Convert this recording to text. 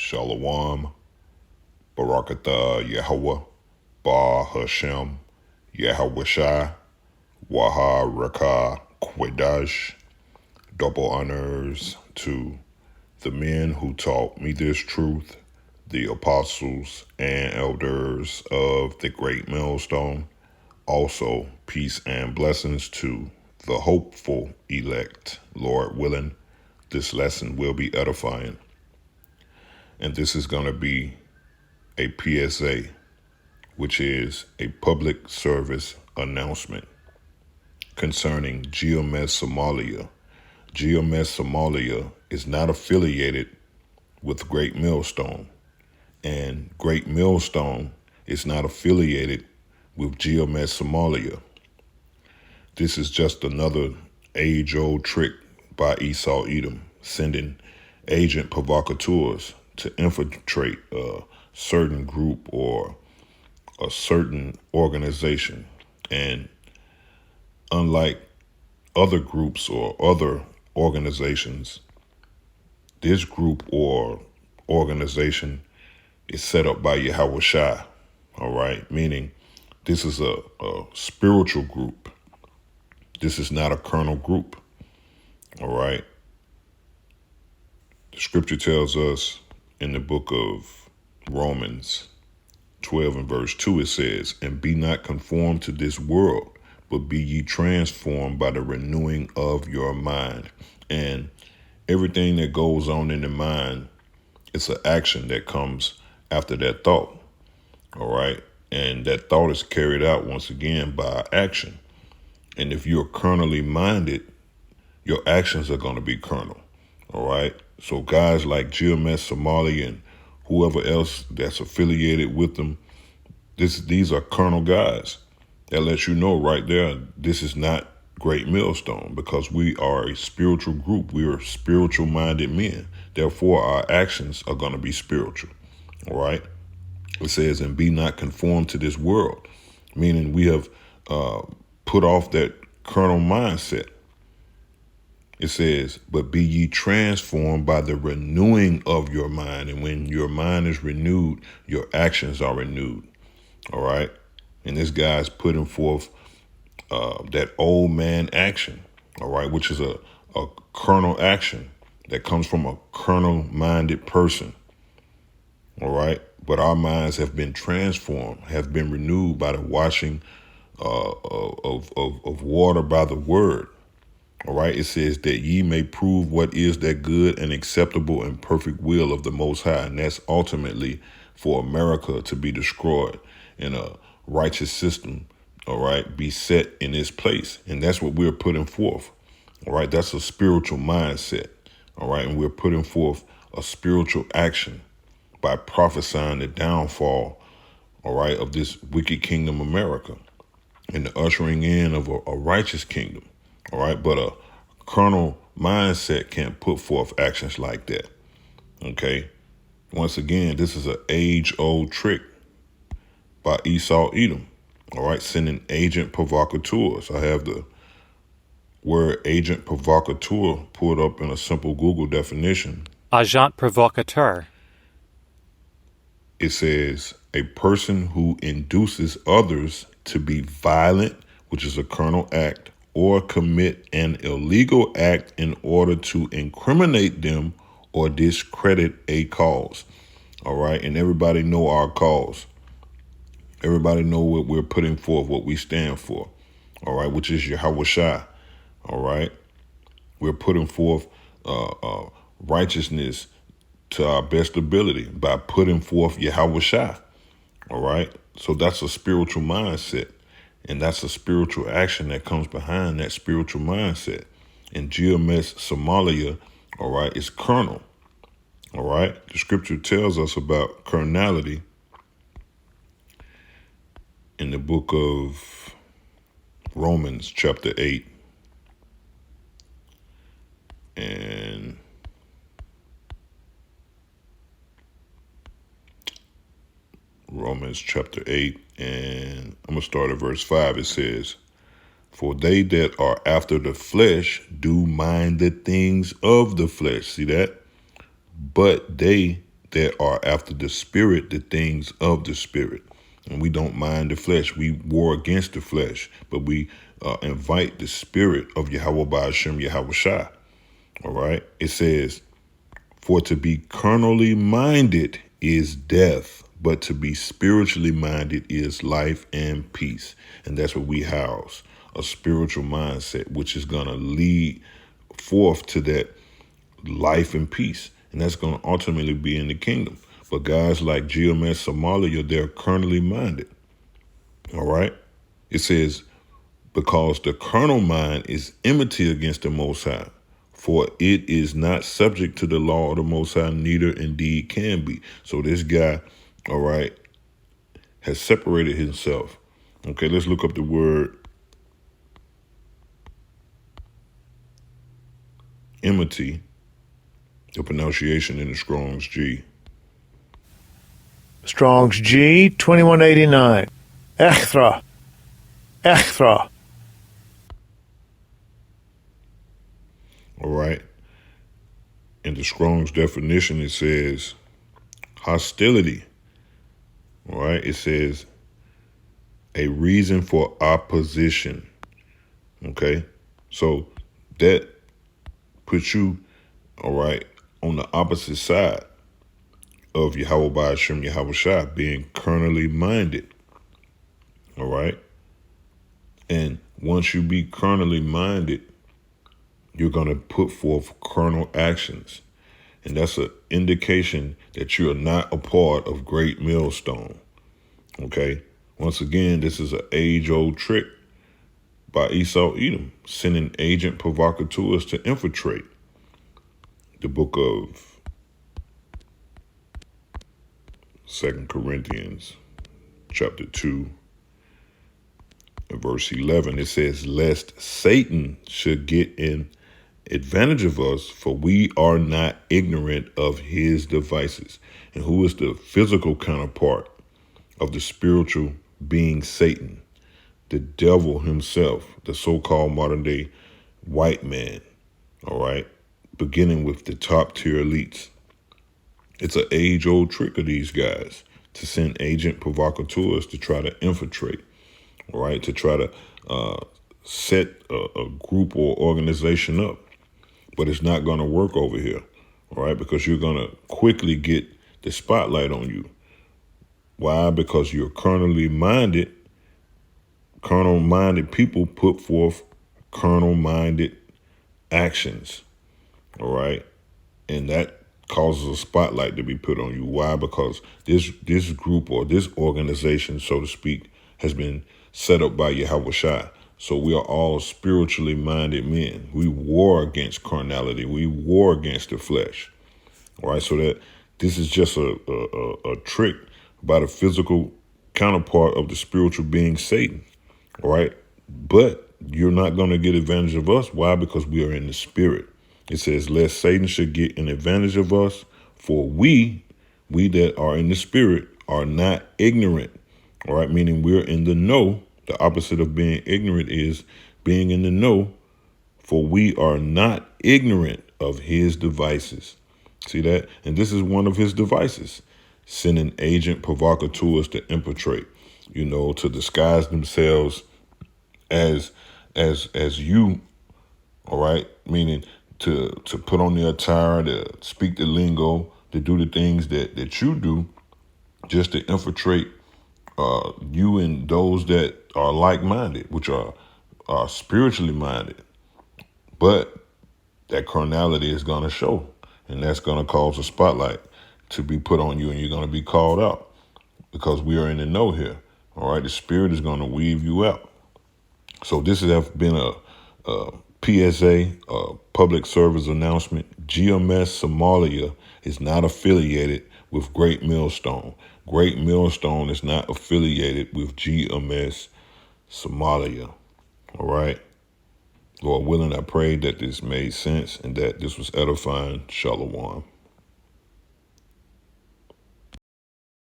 Shalom, Barakatah Yahweh, Ba Hashem, Yahweh Shai, Waha Rakah Quadash. Double honors to the men who taught me this truth, the apostles and elders of the Great Millstone. Also, peace and blessings to the hopeful elect. Lord willing, this lesson will be edifying. And this is going to be a P.S.A, which is a public service announcement concerning GMS Somalia. GMS Somalia is not affiliated with Great Millstone, and Great Millstone is not affiliated with GMS Somalia. This is just another age-old trick by Esau Edom, sending agent provocateurs to infiltrate a certain group or a certain organization. And unlike other groups or other organizations, this group or organization is set up by Yahweh Shai, all right? Meaning this is a spiritual group. This is not a carnal group, all right? The scripture tells us in the book of Romans 12 and verse 2, it says, "And be not conformed to this world, but be ye transformed by the renewing of your mind." And everything that goes on in the mind, it's an action that comes after that thought, all right? And that thought is carried out once again by action. And if you're carnally minded, your actions are going to be carnal, all right? So guys like GMS Somalia and whoever else that's affiliated with them, these are carnal guys. That lets you know right there, this is not Great Millstone, because we are a spiritual group. We are spiritual minded men. Therefore, our actions are going to be spiritual, all right? It says, "And be not conformed to this world," meaning we have put off that carnal mindset. It says, "But be ye transformed by the renewing of your mind." And when your mind is renewed, your actions are renewed. All right. And this guy's putting forth that old man action. All right. Which is a carnal action that comes from a carnal minded person. All right. But our minds have been transformed, have been renewed by the washing of water by the word. All right, it says that ye may prove what is that good and acceptable and perfect will of the Most High. And that's ultimately for America to be destroyed and a righteous system, all right, be set in its place. And that's what we're putting forth. All right, that's a spiritual mindset. All right, and we're putting forth a spiritual action by prophesying the downfall, all right, of this wicked kingdom America and the ushering in of a righteous kingdom. All right, but a carnal mindset can't put forth actions like that. Okay, once again, this is an age-old trick by Esau Edom. All right, sending agent provocateurs. I have the word agent provocateur pulled up in a simple Google definition. Agent provocateur. It says a person who induces others to be violent, which is a carnal act, or commit an illegal act in order to incriminate them or discredit a cause. All right. And everybody know our cause. Everybody know what we're putting forth, what we stand for. All right. Which is Yahweh Shai. All right. We're putting forth righteousness to our best ability by putting forth Yahweh Shai. All right. So that's a spiritual mindset. And that's a spiritual action that comes behind that spiritual mindset. And GMS Somalia, all right, is carnal. All right. The scripture tells us about carnality in the book of Romans chapter 8. And Romans chapter 8, and I'm going to start at verse 5. It says, "For they that are after the flesh do mind the things of the flesh." See that? "But they that are after the spirit the things of the spirit. And we don't mind the flesh. We war against the flesh, but we invite the spirit of Yahweh Ba'ashem Yahweh Shai. All right. It says, for to be carnally minded is death, but to be spiritually minded is life and peace. And that's what we house, a spiritual mindset, which is going to lead forth to that life and peace. And that's going to ultimately be in the kingdom. But guys like GMS Somalia, they're carnally minded. All right. It says, because the carnal mind is enmity against the Most High, for it is not subject to the law of the Most High, neither indeed can be. So this guy, all right, has separated himself. Okay, let's look up the word enmity, the pronunciation in the Strong's G. Strong's G, 2189. Echthra. Echthra. All right. In the Strong's definition, it says hostility. All right. It says a reason for opposition. Okay. So that puts you, all right, on the opposite side of Yahweh Ba'ashem Yahweh Shai, being carnally minded. All right. And once you be carnally minded, you're going to put forth carnal actions. And that's an indication that you are not a part of Great Millstone. Okay. Once again, this is an age-old trick by Esau Edom, sending agent provocateurs to infiltrate the book of 2 Corinthians chapter 2 and verse 11. It says, lest Satan should get in advantage of us, for we are not ignorant of his devices. And who is the physical counterpart of the spiritual being Satan? The devil himself, the so-called modern day white man. All right. Beginning with the top tier elites. It's an age-old trick of these guys to send agent provocateurs to try to infiltrate, all right, to try to set a group or organization up. But it's not going to work over here, all right, because you're going to quickly get the spotlight on you. Why? Because you're carnally minded. Carnal-minded people put forth carnal-minded actions, all right, and that causes a spotlight to be put on you. Why? Because this group or this organization, so to speak, has been set up by Yahweh Shai. So we are all spiritually minded men. We war against carnality. We war against the flesh. All right. So that this is just a trick by the physical counterpart of the spiritual being Satan. All right. But you're not going to get advantage of us. Why? Because we are in the spirit. It says, lest Satan should get an advantage of us, for we that are in the spirit are not ignorant. All right, meaning we're in the know. The opposite of being ignorant is being in the know, for we are not ignorant of his devices. See that? And this is one of his devices, sending agent provocateurs to infiltrate, to disguise themselves as you, all right, meaning to put on the attire, to speak the lingo, to do the things that you do, just to infiltrate you and those that are like-minded, which are spiritually minded. But that carnality is going to show, and that's going to cause a spotlight to be put on you, and you're going to be called out because we are in the know here. All right, the spirit is going to weave you out. So this has been a P.S.A, public service announcement. GMS Somalia is not affiliated with Great Millstone. Great Millstone is not affiliated with GMS Somalia. All right. Lord willing, I pray that this made sense and that this was edifying. Shalom.